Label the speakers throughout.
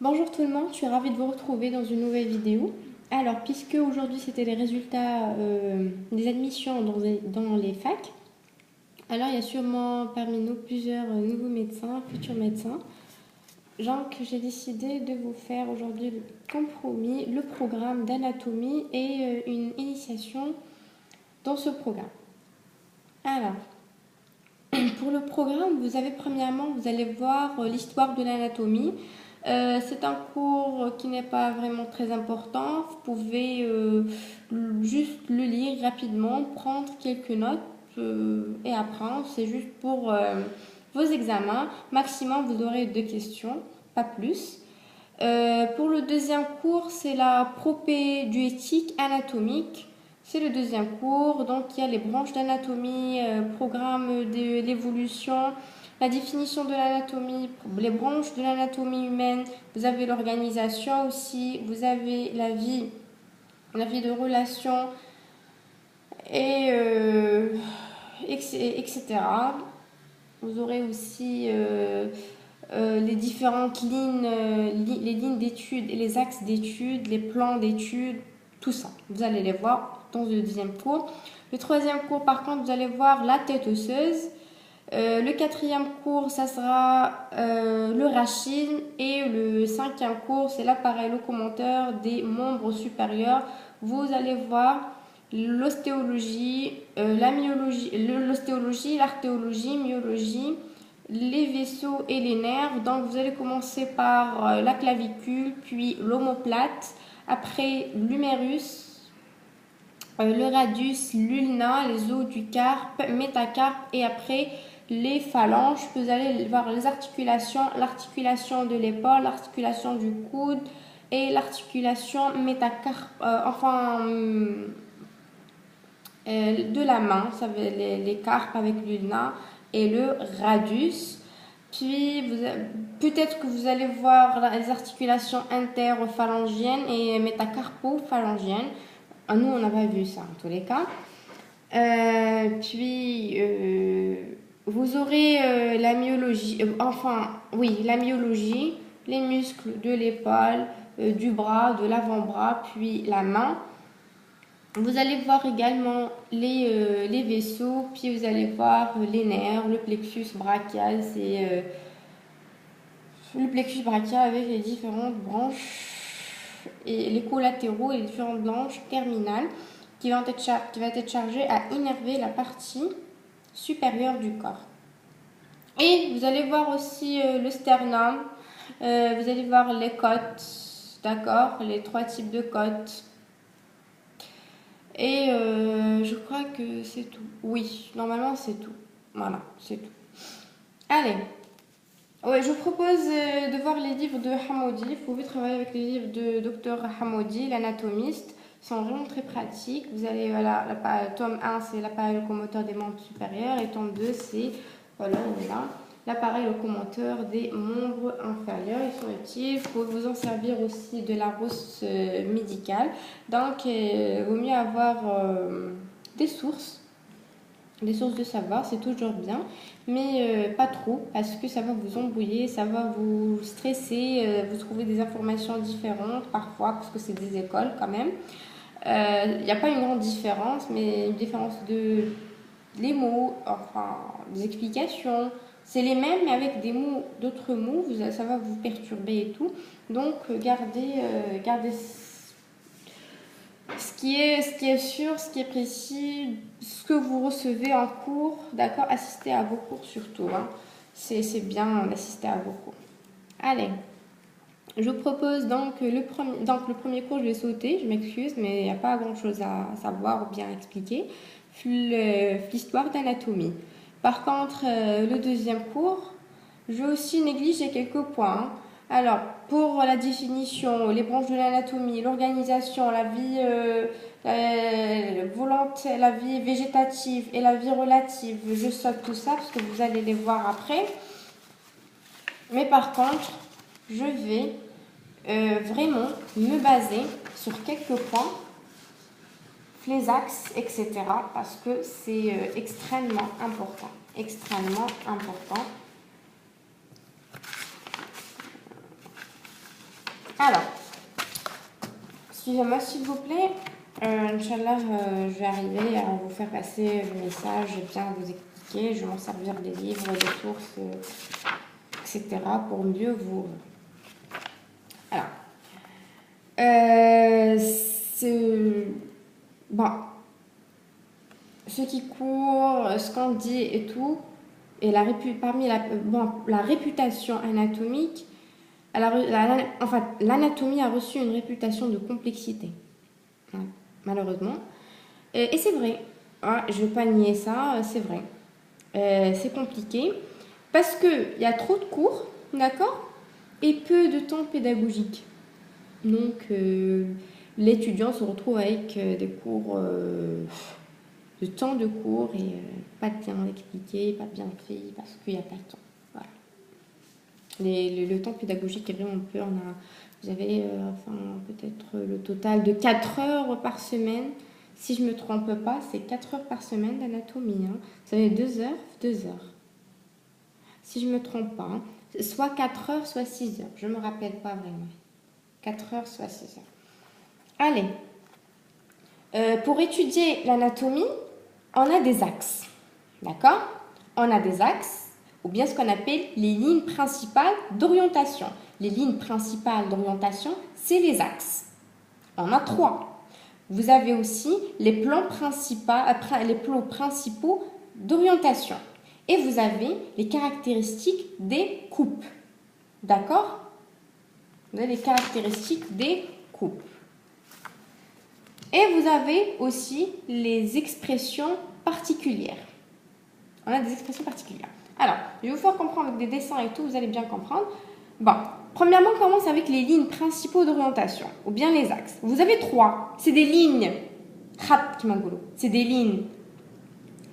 Speaker 1: Bonjour tout le monde, je suis ravie de vous retrouver dans une nouvelle vidéo. Alors, puisque aujourd'hui c'était les résultats des admissions dans les facs, alors il y a sûrement parmi nous plusieurs nouveaux médecins, futurs médecins. Donc, j'ai décidé de vous faire aujourd'hui le compromis, le programme d'anatomie et une initiation dans ce programme. Alors, pour le programme, vous avez premièrement, vous allez voir l'histoire de l'anatomie. C'est un cours qui n'est pas vraiment très important. Vous pouvez juste le lire rapidement, prendre quelques notes et apprendre. C'est juste pour vos examens. Maximum, vous aurez 2 questions, pas plus. Pour le deuxième cours, c'est la propéduétique anatomique. C'est le deuxième cours, donc il y a les branches d'anatomie, programme de l'évolution, la définition de l'anatomie, les branches de l'anatomie humaine, vous avez l'organisation aussi, vous avez la vie de relation, et etc. Vous aurez aussi les différentes lignes, les lignes d'études et les axes d'études, les plans d'études, tout ça. Vous allez les voir dans le deuxième cours. Le troisième cours, par contre, vous allez voir la tête osseuse. Le quatrième cours, ça sera le rachis. Et le cinquième cours, c'est l'appareil locomoteur des membres supérieurs. Vous allez voir l'ostéologie, la myologie, l'ostéologie, l'archéologie, myologie, les vaisseaux et les nerfs. Donc vous allez commencer par la clavicule, puis l'omoplate, après l'humérus, le radius, l'ulna, les os du carpe, métacarpe et après les phalanges. Vous allez voir les articulations, l'articulation de l'épaule, l'articulation du coude et l'articulation métacarpe, de la main, ça veut les carpes avec l'ulna et le radius. Puis peut-être que vous allez voir les articulations interphalangiennes et métacarpophalangiennes. Nous, on n'a pas vu ça en tous les cas. Vous aurez la myologie, la myologie, les muscles de l'épaule, du bras, de l'avant-bras, puis la main. Vous allez voir également les vaisseaux, puis vous allez voir les nerfs, le plexus brachial, c'est le plexus brachial avec les différentes branches et les collatéraux et les différentes branches terminales qui va être chargée à innerver la partie supérieure du corps. Et vous allez voir aussi le sternum, vous allez voir les côtes, d'accord, les 3 types de côtes. Et je crois que c'est tout. Oui, normalement c'est tout. Voilà, c'est tout. Allez. Ouais, je vous propose de voir les livres de Hamoudi. Vous pouvez travailler avec les livres de Dr Hamoudi, l'anatomiste. Ils sont vraiment très pratiques. Vous allez, voilà, tome 1, c'est l'appareil locomoteur des membres supérieurs. Et tome 2, c'est, voilà, on est là, l'appareil locomoteur des membres inférieurs. Ils sont utiles. Vous pouvez vous en servir aussi de la rousse médicale. Donc, il vaut mieux avoir des sources de savoir, c'est toujours bien, mais pas trop, parce que ça va vous embrouiller, ça va vous stresser, vous trouvez des informations différentes parfois, parce que c'est des écoles quand même. Il n'y a pas une grande différence, mais une différence de les mots, enfin des explications. C'est les mêmes, mais avec des mots, d'autres mots, ça va vous perturber et tout. Donc gardez ce qui est sûr, ce qui est précis, ce que vous recevez en cours, d'accord, assistez à vos cours surtout. Hein. C'est bien d'assister à vos cours. Allez, je vous propose donc le premier cours, je vais sauter, je m'excuse, mais il n'y a pas grand-chose à savoir ou bien à expliquer. L'histoire d'anatomie. Par contre, le deuxième cours, je vais aussi négliger quelques points. Hein. Alors, pour la définition, les branches de l'anatomie, l'organisation, la vie volontaire, la vie végétative et la vie relative, je saute tout ça parce que vous allez les voir après. Mais par contre, je vais vraiment me baser sur quelques points, les axes, etc. parce que c'est extrêmement important. Extrêmement important. Alors, suivez-moi s'il vous plaît. Inch'Allah, je vais arriver à vous faire passer le message et bien vous expliquer. Je vais m'en servir des livres, des sources, etc. pour mieux vous... Alors, bon, ce qui court, ce qu'on dit et tout, et parmi la réputation anatomique, enfin, l'anatomie a reçu une réputation de complexité, hein, malheureusement. Et c'est vrai, hein, je ne vais pas nier ça, c'est vrai. C'est compliqué parce qu'il y a trop de cours, d'accord, et peu de temps pédagogique. Donc, l'étudiant se retrouve avec des cours, de temps de cours et pas bien expliqué, pas bien fait parce qu'il n'y a pas de temps. Voilà. Le temps pédagogique est vraiment peu. Vous avez peut-être le total de 4 heures par semaine. Si je ne me trompe pas, c'est 4 heures par semaine d'anatomie. Hein. Vous avez 2 heures, 2 heures. Si je ne me trompe pas, hein. Soit 4 heures, soit 6 heures. Je ne me rappelle pas vraiment. 4 heures, soit 6 heures. Allez. Pour étudier l'anatomie, on a des axes. D'accord? On a des axes, ou bien ce qu'on appelle les lignes principales d'orientation. Les lignes principales d'orientation, c'est les axes. On a 3. Vous avez aussi les plans principaux d'orientation. Et vous avez les caractéristiques des coupes. D'accord? Vous avez les caractéristiques des coupes. Et vous avez aussi les expressions particulières. On a des expressions particulières. Alors, je vais vous faire comprendre avec des dessins et tout, vous allez bien comprendre. Bon, premièrement, on commence avec les lignes principaux d'orientation, ou bien les axes. Vous avez 3. C'est des lignes. C'est des lignes.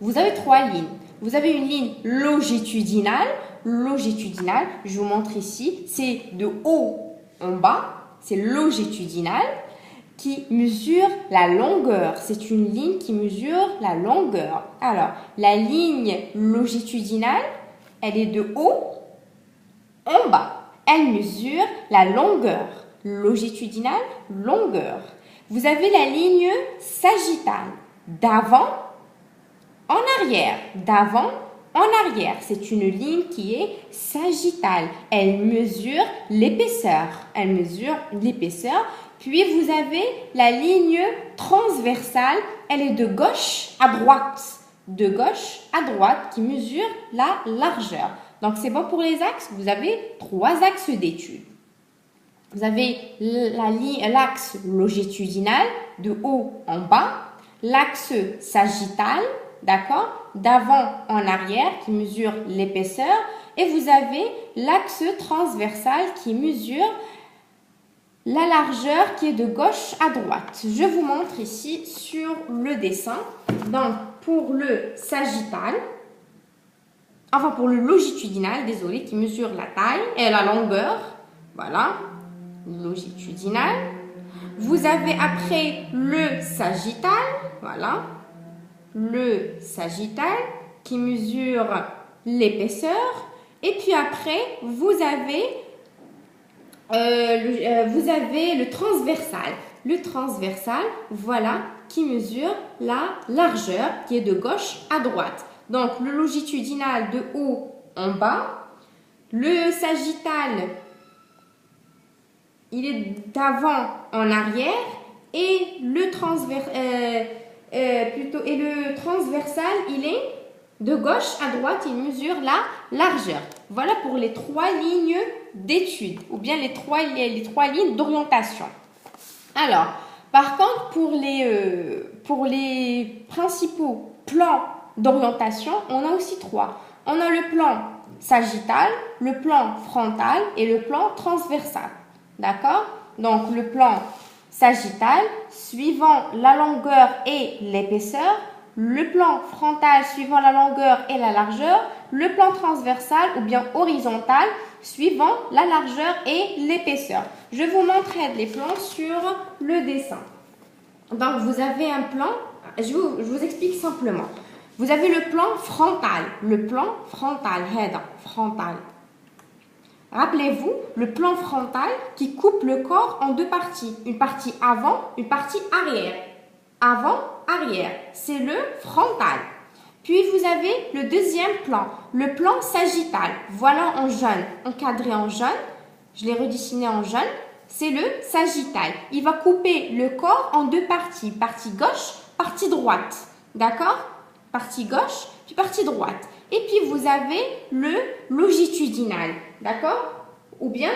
Speaker 1: Vous avez 3 lignes. Vous avez une ligne longitudinale. Longitudinale, je vous montre ici, c'est de haut en bas. C'est longitudinal qui mesure la longueur. C'est une ligne qui mesure la longueur. Alors, la ligne longitudinale, elle est de haut en bas. Elle mesure la longueur. Longitudinale, longueur. Vous avez la ligne sagittale, d'avant en arrière. D'avant en arrière. C'est une ligne qui est sagittale. Elle mesure l'épaisseur. Elle mesure l'épaisseur. Puis vous avez la ligne transversale. Elle est de gauche à droite. De gauche à droite qui mesure la largeur. Donc c'est bon pour les axes. Vous avez 3 axes d'étude. Vous avez l'axe longitudinal de haut en bas. L'axe sagittal, d'accord, d'avant en arrière qui mesure l'épaisseur. Et vous avez l'axe transversal qui mesure la largeur qui est de gauche à droite. Je vous montre ici sur le dessin. Donc, pour le sagittal, enfin pour le longitudinal, désolé, qui mesure la taille et la longueur. Voilà, longitudinal. Vous avez après le sagittal, voilà, le sagittal qui mesure l'épaisseur. Et puis après, vous avez le transversal. Le transversal, voilà, qui mesure la largeur qui est de gauche à droite. Donc, le longitudinal de haut en bas. Le sagittal, il est d'avant en arrière. Et le transversal, il est de gauche à droite, il mesure la largeur. Voilà pour les 3 lignes d'étude, ou bien les trois lignes d'orientation. Alors, par contre, pour les principaux plans d'orientation, on a aussi 3. On a le plan sagittal, le plan frontal et le plan transversal. D'accord? Donc, le plan sagittal, suivant la longueur et l'épaisseur, le plan frontal suivant la longueur et la largeur, le plan transversal ou bien horizontal suivant la largeur et l'épaisseur. Je vous montrerai les plans sur le dessin. Donc, vous avez un plan, je vous explique simplement. Vous avez le plan frontal. Le plan frontal, frontal. Rappelez-vous, le plan frontal qui coupe le corps en deux parties. Une partie avant, une partie arrière. Avant, arrière. C'est le frontal. Puis vous avez le deuxième plan, le plan sagittal. Voilà en jaune, encadré en jaune. Je l'ai redessiné en jaune. C'est le sagittal. Il va couper le corps en deux parties. Partie gauche, partie droite. D'accord? Partie gauche, puis partie droite. Et puis vous avez le longitudinal. D'accord? Ou bien,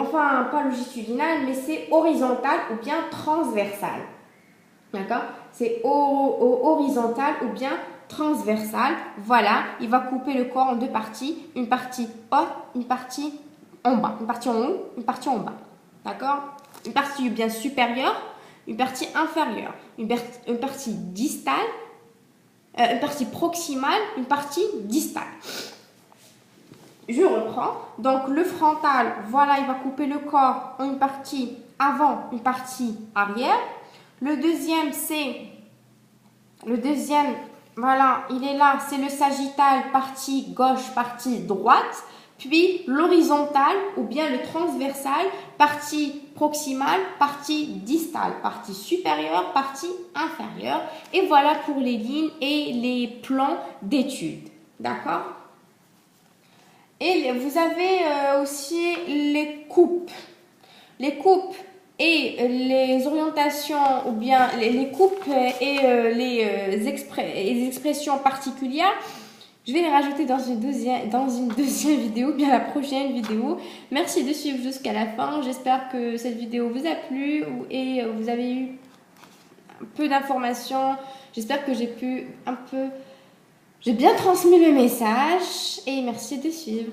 Speaker 1: enfin pas longitudinal, mais c'est horizontal ou bien transversal. D'accord? C'est horizontal ou bien transversal. Voilà, il va couper le corps en deux parties. Une partie haute, une partie en bas. Une partie en haut, une partie en bas. D'accord? Une partie bien supérieure, une partie inférieure. Une partie distale, une partie proximale, une partie distale. Je reprends. Donc, le frontal, voilà, il va couper le corps en une partie avant, une partie arrière. Le deuxième, voilà, il est là, c'est le sagittal, partie gauche, partie droite. Puis l'horizontal ou bien le transversal, partie proximale, partie distale, partie supérieure, partie inférieure. Et voilà pour les lignes et les plans d'études. D'accord? Et vous avez aussi les coupes. Les coupes et les orientations, ou bien les coupes et les expressions particulières, je vais les rajouter dans une deuxième vidéo, bien la prochaine vidéo. Merci de suivre jusqu'à la fin. J'espère que cette vidéo vous a plu et vous avez eu un peu d'informations. J'espère que j'ai bien transmis le message et merci de suivre.